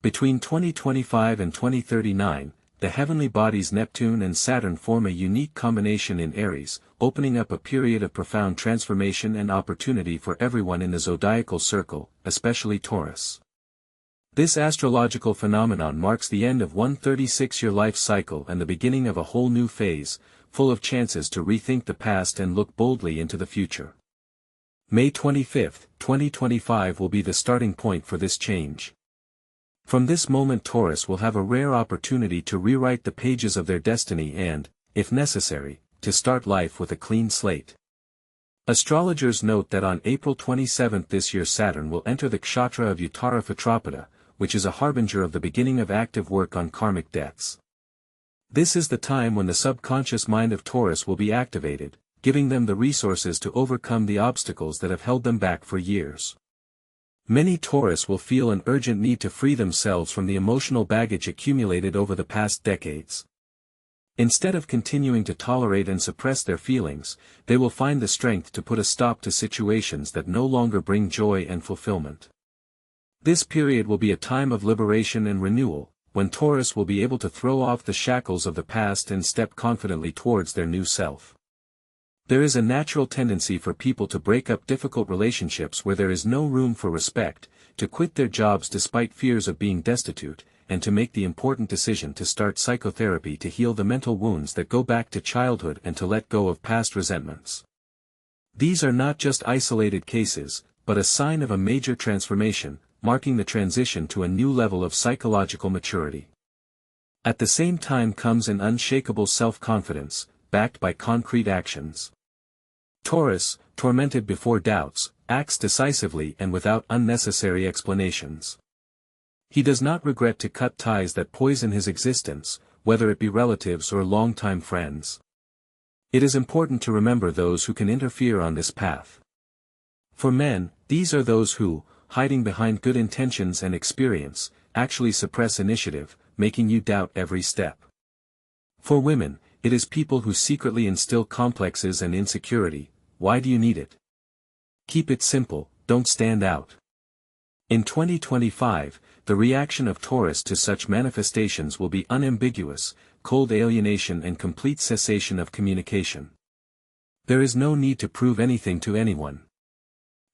Between 2025 and 2039, the heavenly bodies Neptune and Saturn form a unique combination in Aries, opening up a period of profound transformation and opportunity for everyone in the zodiacal circle, especially Taurus. This astrological phenomenon marks the end of one 36-year life cycle and the beginning of a whole new phase, full of chances to rethink the past and look boldly into the future. May 25, 2025 will be the starting point for this change. From this moment Taurus will have a rare opportunity to rewrite the pages of their destiny and, if necessary, to start life with a clean slate. Astrologers note that on April 27 this year Saturn will enter the Kshatra of Uttara Phatrapada, which is a harbinger of the beginning of active work on karmic debts. This is the time when the subconscious mind of Taurus will be activated, giving them the resources to overcome the obstacles that have held them back for years. Many Taurus will feel an urgent need to free themselves from the emotional baggage accumulated over the past decades. Instead of continuing to tolerate and suppress their feelings, they will find the strength to put a stop to situations that no longer bring joy and fulfillment. This period will be a time of liberation and renewal, when Taurus will be able to throw off the shackles of the past and step confidently towards their new self. There is a natural tendency for people to break up difficult relationships where there is no room for respect, to quit their jobs despite fears of being destitute, and to make the important decision to start psychotherapy to heal the mental wounds that go back to childhood and to let go of past resentments. These are not just isolated cases, but a sign of a major transformation, marking the transition to a new level of psychological maturity. At the same time comes an unshakable self-confidence, backed by concrete actions. Taurus, tormented before doubts, acts decisively and without unnecessary explanations. He does not regret to cut ties that poison his existence, whether it be relatives or longtime friends. It is important to remember those who can interfere on this path. For men, these are those who, hiding behind good intentions and experience, actually suppress initiative, making you doubt every step. For women, it is people who secretly instill complexes and insecurity. Why do you need it? Keep it simple, don't stand out. In 2025, the reaction of Taurus to such manifestations will be unambiguous, cold alienation and complete cessation of communication. There is no need to prove anything to anyone.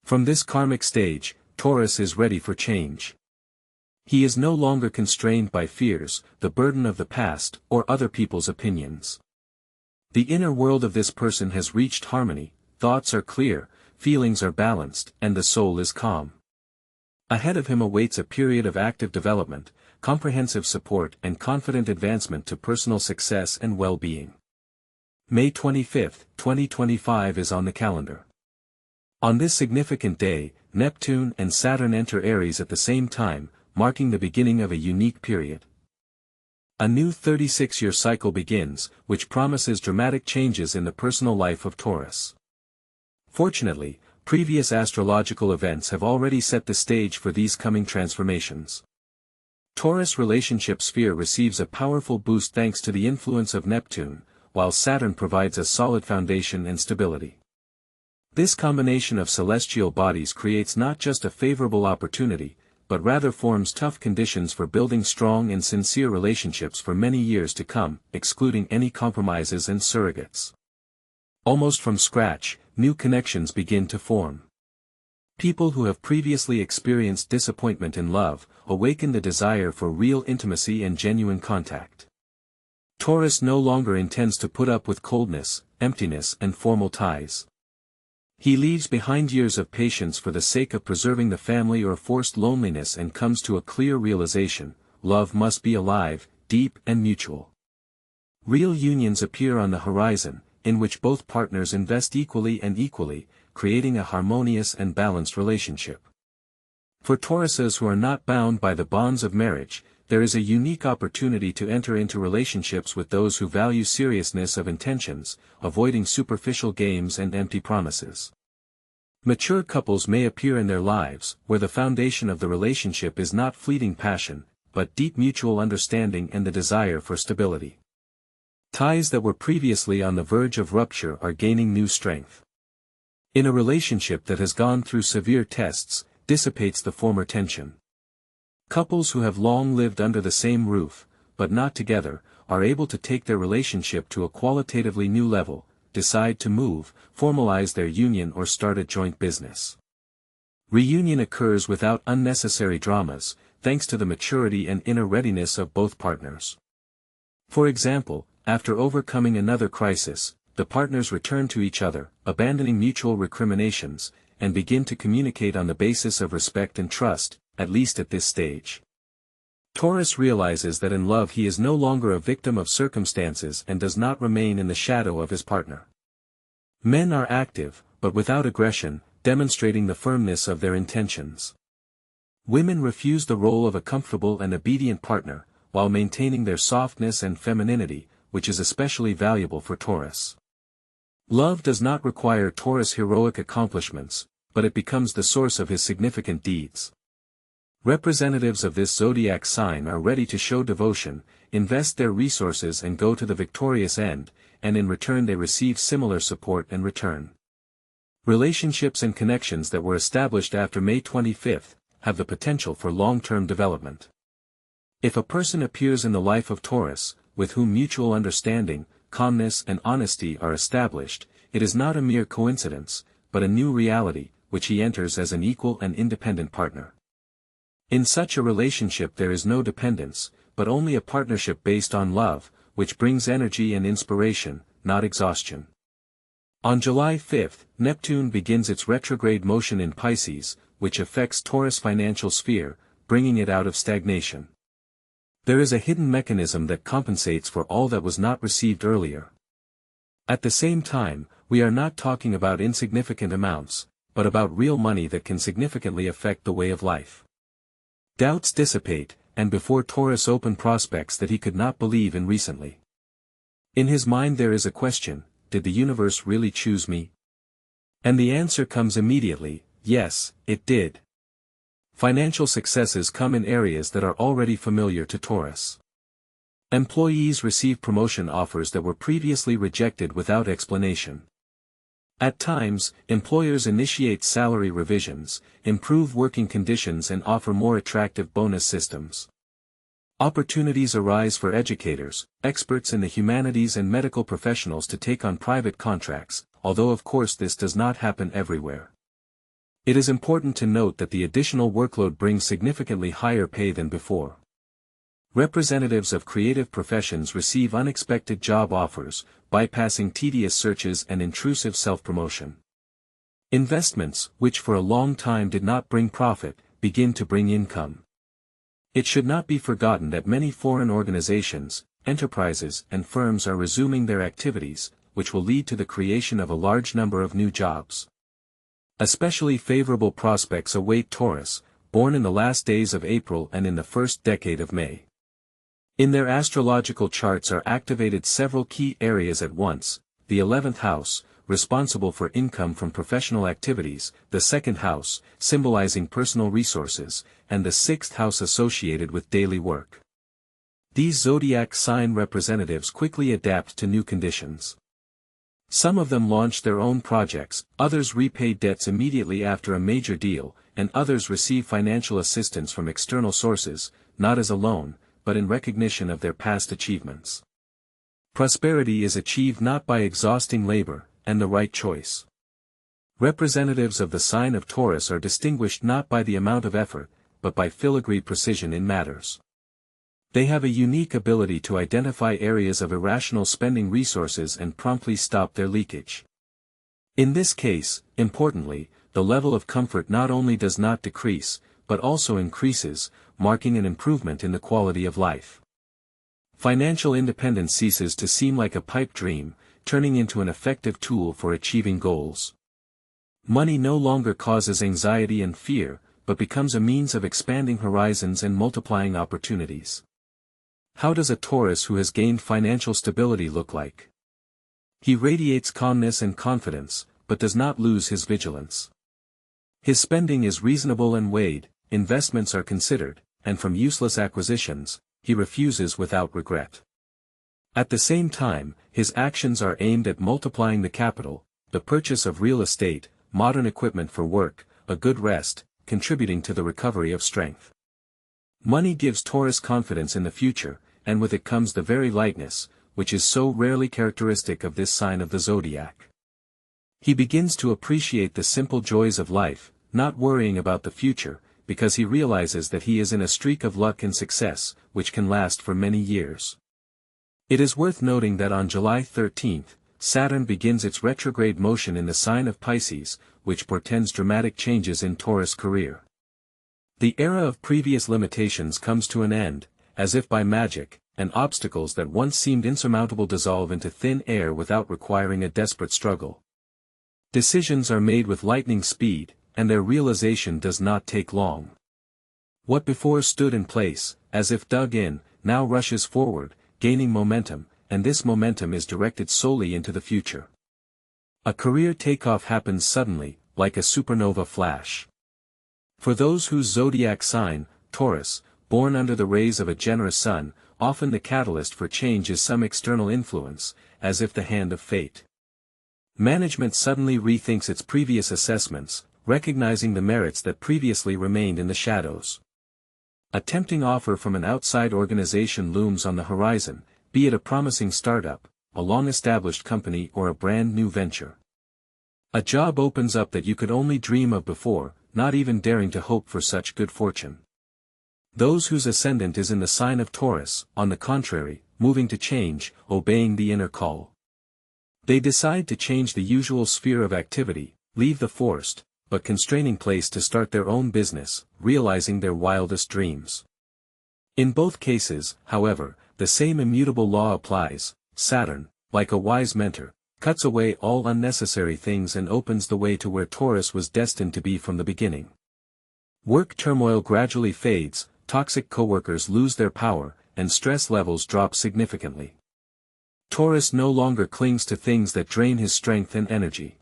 From this karmic stage, Taurus is ready for change. He is no longer constrained by fears, the burden of the past, or other people's opinions. The inner world of this person has reached harmony, thoughts are clear, feelings are balanced, and the soul is calm. Ahead of him awaits a period of active development, comprehensive support and confident advancement to personal success and well-being. May 25, 2025 is on the calendar. On this significant day, Neptune and Saturn enter Aries at the same time, marking the beginning of a unique period. A new 36-year cycle begins, which promises dramatic changes in the personal life of Taurus. Fortunately, previous astrological events have already set the stage for these coming transformations. Taurus' relationship sphere receives a powerful boost thanks to the influence of Neptune, while Saturn provides a solid foundation and stability. This combination of celestial bodies creates not just a favorable opportunity, but rather forms tough conditions for building strong and sincere relationships for many years to come, excluding any compromises and surrogates. Almost from scratch, new connections begin to form. People who have previously experienced disappointment in love, awaken the desire for real intimacy and genuine contact. Taurus no longer intends to put up with coldness, emptiness and formal ties. He leaves behind years of patience for the sake of preserving the family or forced loneliness and comes to a clear realization: love must be alive, deep and mutual. Real unions appear on the horizon, in which both partners invest equally, creating a harmonious and balanced relationship. For Tauruses who are not bound by the bonds of marriage, there is a unique opportunity to enter into relationships with those who value seriousness of intentions, avoiding superficial games and empty promises. Mature couples may appear in their lives, where the foundation of the relationship is not fleeting passion, but deep mutual understanding and the desire for stability. Ties that were previously on the verge of rupture are gaining new strength. In a relationship that has gone through severe tests, dissipates the former tension. Couples who have long lived under the same roof, but not together, are able to take their relationship to a qualitatively new level, decide to move, formalize their union or start a joint business. Reunion occurs without unnecessary dramas, thanks to the maturity and inner readiness of both partners. For example, after overcoming another crisis, the partners return to each other, abandoning mutual recriminations, and begin to communicate on the basis of respect and trust, at least at this stage. Taurus realizes that in love he is no longer a victim of circumstances and does not remain in the shadow of his partner. Men are active, but without aggression, demonstrating the firmness of their intentions. Women refuse the role of a comfortable and obedient partner, while maintaining their softness and femininity, which is especially valuable for Taurus. Love does not require Taurus' heroic accomplishments, but it becomes the source of his significant deeds. Representatives of this zodiac sign are ready to show devotion, invest their resources and go to the victorious end, and in return they receive similar support and return. Relationships and connections that were established after May 25 have the potential for long-term development. If a person appears in the life of Taurus, with whom mutual understanding, calmness and honesty are established, it is not a mere coincidence, but a new reality, which he enters as an equal and independent partner. In such a relationship there is no dependence, but only a partnership based on love, which brings energy and inspiration, not exhaustion. On July 5, Neptune begins its retrograde motion in Pisces, which affects Taurus' financial sphere, bringing it out of stagnation. There is a hidden mechanism that compensates for all that was not received earlier. At the same time, we are not talking about insignificant amounts, but about real money that can significantly affect the way of life. Doubts dissipate, and before Taurus open prospects that he could not believe in recently. In his mind there is a question: did the universe really choose me? And the answer comes immediately: yes, it did. Financial successes come in areas that are already familiar to Taurus. Employees receive promotion offers that were previously rejected without explanation. At times, employers initiate salary revisions, improve working conditions and offer more attractive bonus systems. Opportunities arise for educators, experts in the humanities and medical professionals to take on private contracts, although of course this does not happen everywhere. It is important to note that the additional workload brings significantly higher pay than before. Representatives of creative professions receive unexpected job offers, bypassing tedious searches and intrusive self-promotion. Investments, which for a long time did not bring profit, begin to bring income. It should not be forgotten that many foreign organizations, enterprises and firms are resuming their activities, which will lead to the creation of a large number of new jobs. Especially favorable prospects await Taurus, born in the last days of April and in the first decade of May. In their astrological charts are activated several key areas at once: the 11th house, responsible for income from professional activities, the 2nd house, symbolizing personal resources, and the 6th house associated with daily work. These zodiac sign representatives quickly adapt to new conditions. Some of them launch their own projects, others repay debts immediately after a major deal, and others receive financial assistance from external sources, not as a loan, but in recognition of their past achievements. Prosperity is achieved not by exhausting labor, and the right choice. Representatives of the sign of Taurus are distinguished not by the amount of effort, but by filigree precision in matters. They have a unique ability to identify areas of irrational spending resources and promptly stop their leakage. In this case, importantly, the level of comfort not only does not decrease, but also increases, marking an improvement in the quality of life. Financial independence ceases to seem like a pipe dream, turning into an effective tool for achieving goals. Money no longer causes anxiety and fear, but becomes a means of expanding horizons and multiplying opportunities. How does a Taurus who has gained financial stability look like? He radiates calmness and confidence, but does not lose his vigilance. His spending is reasonable and weighed, investments are considered, and from useless acquisitions, he refuses without regret. At the same time, his actions are aimed at multiplying the capital, the purchase of real estate, modern equipment for work, a good rest, contributing to the recovery of strength. Money gives Taurus confidence in the future, and with it comes the very lightness, which is so rarely characteristic of this sign of the zodiac. He begins to appreciate the simple joys of life, not worrying about the future, because he realizes that he is in a streak of luck and success, which can last for many years. It is worth noting that on July 13, Saturn begins its retrograde motion in the sign of Pisces, which portends dramatic changes in Taurus' career. The era of previous limitations comes to an end, as if by magic, and obstacles that once seemed insurmountable dissolve into thin air without requiring a desperate struggle. Decisions are made with lightning speed, and their realization does not take long. What before stood in place, as if dug in, now rushes forward, gaining momentum, and this momentum is directed solely into the future. A career takeoff happens suddenly, like a supernova flash. For those whose zodiac sign, Taurus, born under the rays of a generous sun, often the catalyst for change is some external influence, as if the hand of fate. Management suddenly rethinks its previous assessments, recognizing the merits that previously remained in the shadows. A tempting offer from an outside organization looms on the horizon, be it a promising startup, a long-established company or a brand new venture. A job opens up that you could only dream of before, not even daring to hope for such good fortune. Those whose ascendant is in the sign of Taurus, on the contrary, moving to change, obeying the inner call. They decide to change the usual sphere of activity, leave the forced, but constraining place to start their own business, realizing their wildest dreams. In both cases, however, the same immutable law applies. Saturn, like a wise mentor, cuts away all unnecessary things and opens the way to where Taurus was destined to be from the beginning. Work turmoil gradually fades, toxic coworkers lose their power, and stress levels drop significantly. Taurus no longer clings to things that drain his strength and energy.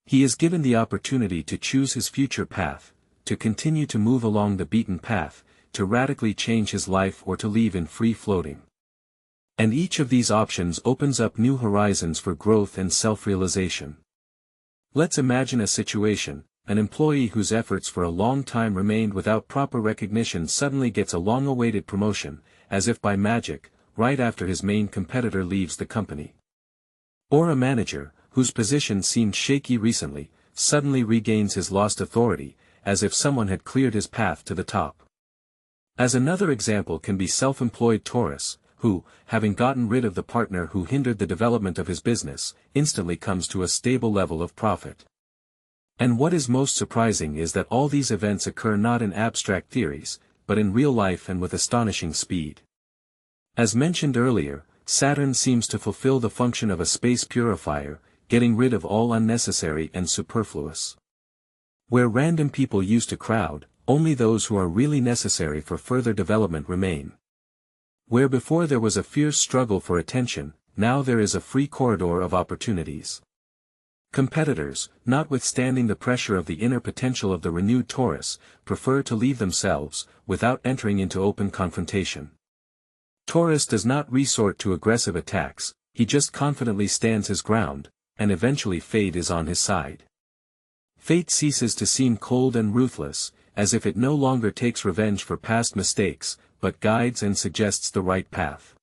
He is given the opportunity to choose his future path, to continue to move along the beaten path, to radically change his life or to leave in free floating. And each of these options opens up new horizons for growth and self-realization. Let's imagine a situation: an employee whose efforts for a long time remained without proper recognition suddenly gets a long-awaited promotion, as if by magic, right after his main competitor leaves the company. Or a manager, whose position seemed shaky recently, suddenly regains his lost authority, as if someone had cleared his path to the top. As another example can be self-employed Taurus, who, having gotten rid of the partner who hindered the development of his business, instantly comes to a stable level of profit. And what is most surprising is that all these events occur not in abstract theories, but in real life and with astonishing speed. As mentioned earlier, Saturn seems to fulfill the function of a space purifier, getting rid of all unnecessary and superfluous. Where random people used to crowd, only those who are really necessary for further development remain. Where before there was a fierce struggle for attention, now there is a free corridor of opportunities. Competitors, notwithstanding the pressure of the inner potential of the renewed Taurus, prefer to leave themselves, without entering into open confrontation. Taurus does not resort to aggressive attacks, he just confidently stands his ground, and eventually fate is on his side. Fate ceases to seem cold and ruthless, as if it no longer takes revenge for past mistakes, but guides and suggests the right path.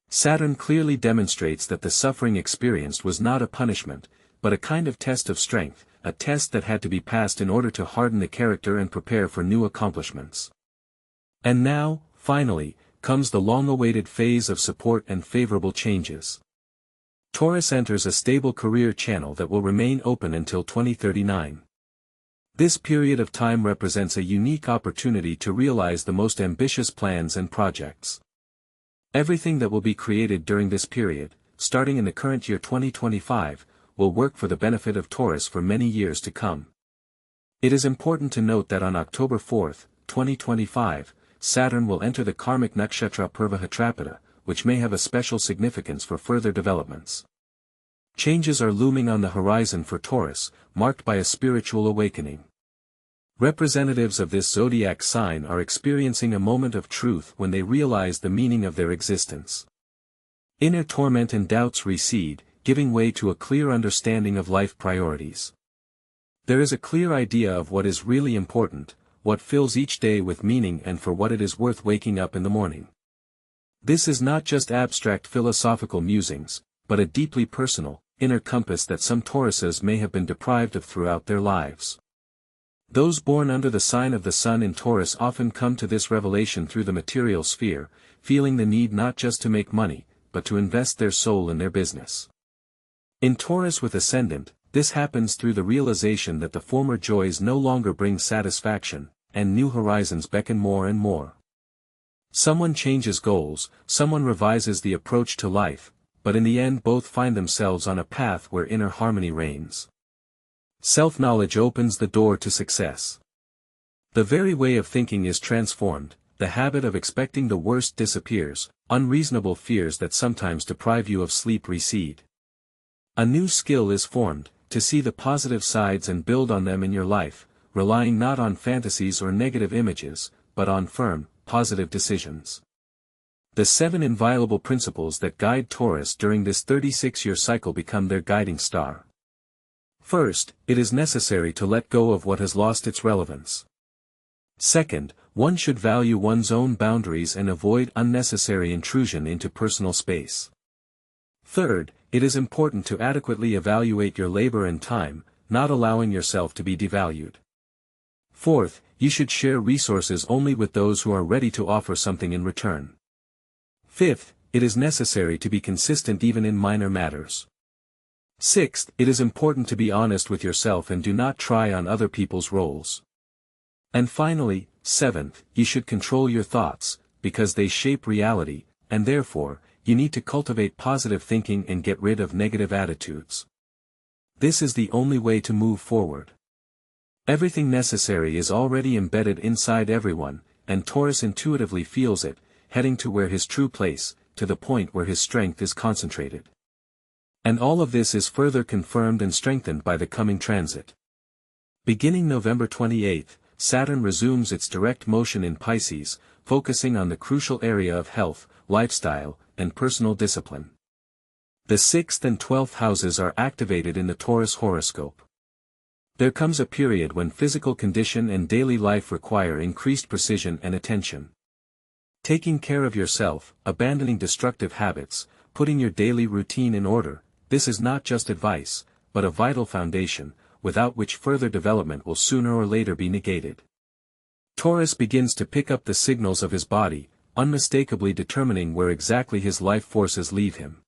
Saturn clearly demonstrates that the suffering experienced was not a punishment, but a kind of test of strength, a test that had to be passed in order to harden the character and prepare for new accomplishments. And now, finally, comes the long-awaited phase of support and favorable changes. Taurus enters a stable career channel that will remain open until 2039. This period of time represents a unique opportunity to realize the most ambitious plans and projects. Everything that will be created during this period, starting in the current year 2025, will work for the benefit of Taurus for many years to come. It is important to note that on October 4, 2025, Saturn will enter the karmic nakshatra Purvahatrapada, which may have a special significance for further developments. Changes are looming on the horizon for Taurus, marked by a spiritual awakening. Representatives of this zodiac sign are experiencing a moment of truth when they realize the meaning of their existence. Inner torment and doubts recede, giving way to a clear understanding of life priorities. There is a clear idea of what is really important: what fills each day with meaning and for what it is worth waking up in the morning. This is not just abstract philosophical musings, but a deeply personal, inner compass that some Tauruses may have been deprived of throughout their lives. Those born under the sign of the Sun in Taurus often come to this revelation through the material sphere, feeling the need not just to make money, but to invest their soul in their business. In Taurus with ascendant, this happens through the realization that the former joys no longer bring satisfaction, and new horizons beckon more and more. Someone changes goals, someone revises the approach to life, but in the end both find themselves on a path where inner harmony reigns. Self-knowledge opens the door to success. The very way of thinking is transformed, the habit of expecting the worst disappears, unreasonable fears that sometimes deprive you of sleep recede. A new skill is formed, to see the positive sides and build on them in your life, relying not on fantasies or negative images, but on firm, positive decisions. The 7 inviolable principles that guide Taurus during this 36-year cycle become their guiding star. First, it is necessary to let go of what has lost its relevance. Second, one should value one's own boundaries and avoid unnecessary intrusion into personal space. Third, it is important to adequately evaluate your labor and time, not allowing yourself to be devalued. Fourth, you should share resources only with those who are ready to offer something in return. Fifth, it is necessary to be consistent even in minor matters. Sixth, it is important to be honest with yourself and do not try on other people's roles. And finally, seventh, you should control your thoughts, because they shape reality, and therefore, you need to cultivate positive thinking and get rid of negative attitudes. This is the only way to move forward. Everything necessary is already embedded inside everyone, and Taurus intuitively feels it, heading to where his true place, to the point where his strength is concentrated. And all of this is further confirmed and strengthened by the coming transit. Beginning November 28, Saturn resumes its direct motion in Pisces, focusing on the crucial area of health, lifestyle, and personal discipline. The 6th and 12th houses are activated in the Taurus horoscope. There comes a period when physical condition and daily life require increased precision and attention. Taking care of yourself, abandoning destructive habits, putting your daily routine in order, this is not just advice, but a vital foundation, without which further development will sooner or later be negated. Taurus begins to pick up the signals of his body, unmistakably determining where exactly his life forces leave him.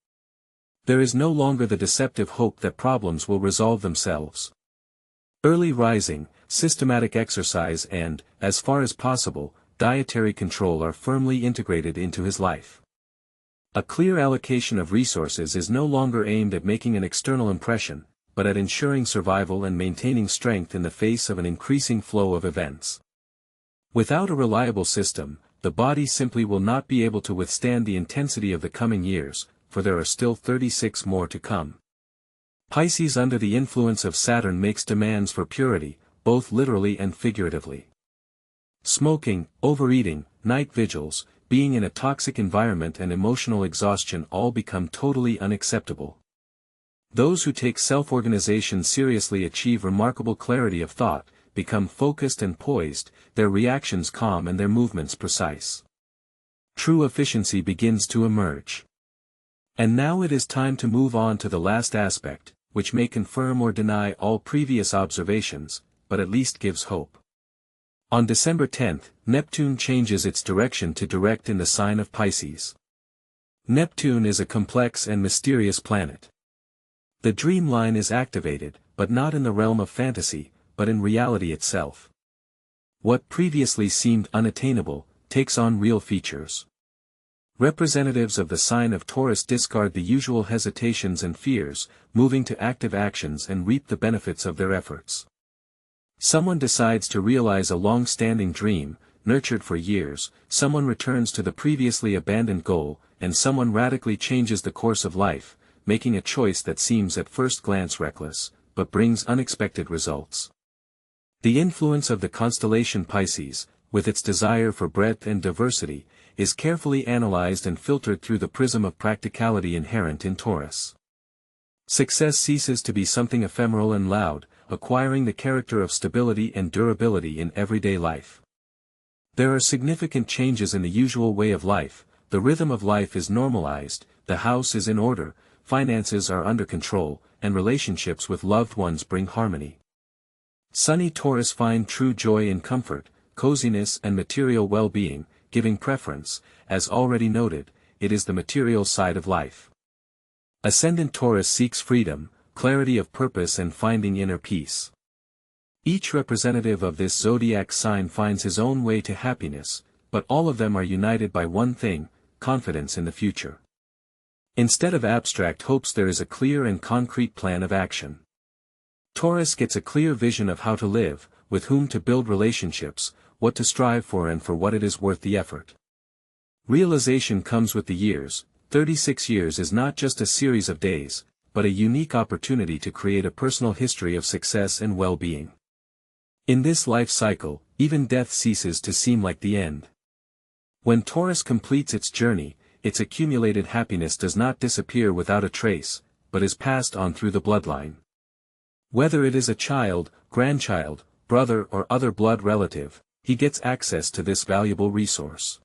There is no longer the deceptive hope that problems will resolve themselves. Early rising, systematic exercise and, as far as possible, dietary control are firmly integrated into his life. A clear allocation of resources is no longer aimed at making an external impression, but at ensuring survival and maintaining strength in the face of an increasing flow of events. Without a reliable system, the body simply will not be able to withstand the intensity of the coming years, for there are still 36 more to come. Pisces under the influence of Saturn makes demands for purity, both literally and figuratively. Smoking, overeating, night vigils, being in a toxic environment and emotional exhaustion all become totally unacceptable. Those who take self-organization seriously achieve remarkable clarity of thought, become focused and poised, their reactions calm and their movements precise. True efficiency begins to emerge. And now it is time to move on to the last aspect, which may confirm or deny all previous observations, but at least gives hope. On December 10, Neptune changes its direction to direct in the sign of Pisces. Neptune is a complex and mysterious planet. The dream line is activated, but not in the realm of fantasy, but in reality itself. What previously seemed unattainable, takes on real features. Representatives of the sign of Taurus discard the usual hesitations and fears, moving to active actions and reap the benefits of their efforts. Someone decides to realize a long-standing dream, nurtured for years, someone returns to the previously abandoned goal, and someone radically changes the course of life, making a choice that seems at first glance reckless, but brings unexpected results. The influence of the constellation Pisces, with its desire for breadth and diversity, is carefully analyzed and filtered through the prism of practicality inherent in Taurus. Success ceases to be something ephemeral and loud, acquiring the character of stability and durability in everyday life. There are significant changes in the usual way of life, the rhythm of life is normalized, the house is in order, finances are under control, and relationships with loved ones bring harmony. Sunny Taurus find true joy in comfort, coziness and material well-being, giving preference, as already noted, it is the material side of life. Ascendant Taurus seeks freedom, clarity of purpose and finding inner peace. Each representative of this zodiac sign finds his own way to happiness, but all of them are united by one thing, confidence in the future. Instead of abstract hopes there is a clear and concrete plan of action. Taurus gets a clear vision of how to live, with whom to build relationships, what to strive for and for what it is worth the effort. Realization comes with the years. 36 years is not just a series of days, but a unique opportunity to create a personal history of success and well-being. In this life cycle, even death ceases to seem like the end. When Taurus completes its journey, its accumulated happiness does not disappear without a trace, but is passed on through the bloodline. Whether it is a child, grandchild, brother or other blood relative, he gets access to this valuable resource.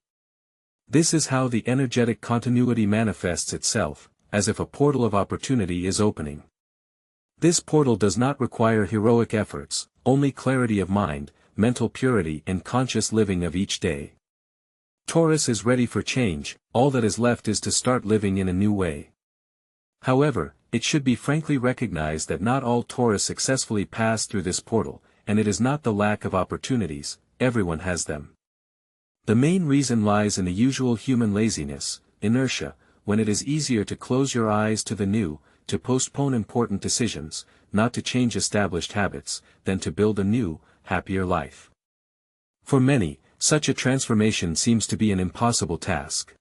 This is how the energetic continuity manifests itself, as if a portal of opportunity is opening. This portal does not require heroic efforts, only clarity of mind, mental purity and conscious living of each day. Taurus is ready for change, all that is left is to start living in a new way. However, it should be frankly recognized that not all Taurus successfully pass through this portal, and it is not the lack of opportunities, everyone has them. The main reason lies in the usual human laziness, inertia, when it is easier to close your eyes to the new, to postpone important decisions, not to change established habits, than to build a new, happier life. For many, such a transformation seems to be an impossible task.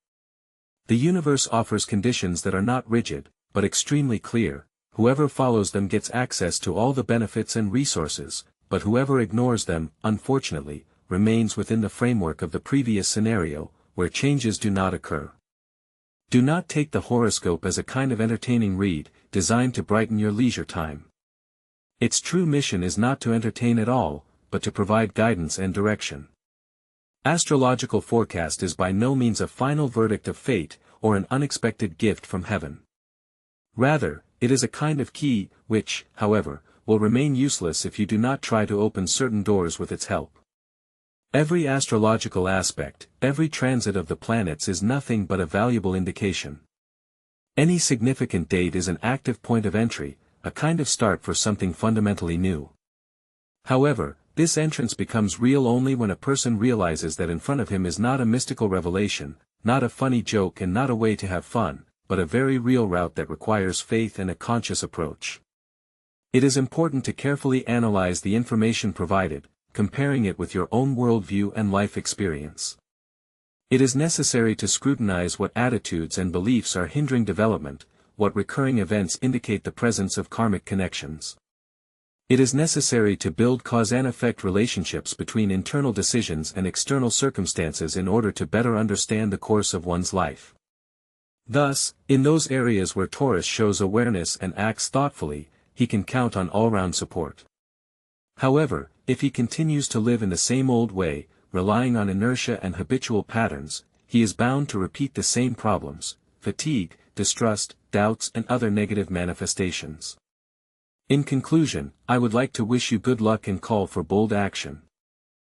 The universe offers conditions that are not rigid, but extremely clear. Whoever follows them gets access to all the benefits and resources, but whoever ignores them, unfortunately, remains within the framework of the previous scenario, where changes do not occur. Do not take the horoscope as a kind of entertaining read, designed to brighten your leisure time. Its true mission is not to entertain at all, but to provide guidance and direction. Astrological forecast is by no means a final verdict of fate, or an unexpected gift from heaven. Rather, it is a kind of key, which, however, will remain useless if you do not try to open certain doors with its help. Every astrological aspect, every transit of the planets is nothing but a valuable indication. Any significant date is an active point of entry, a kind of start for something fundamentally new. However, this entrance becomes real only when a person realizes that in front of him is not a mystical revelation, not a funny joke and not a way to have fun, but a very real route that requires faith and a conscious approach. It is important to carefully analyze the information provided, comparing it with your own worldview and life experience. It is necessary to scrutinize what attitudes and beliefs are hindering development, what recurring events indicate the presence of karmic connections. It is necessary to build cause and effect relationships between internal decisions and external circumstances in order to better understand the course of one's life. Thus, in those areas where Taurus shows awareness and acts thoughtfully, he can count on all-round support. However, if he continues to live in the same old way, relying on inertia and habitual patterns, he is bound to repeat the same problems, fatigue, distrust, doubts and other negative manifestations. In conclusion, I would like to wish you good luck and call for bold action.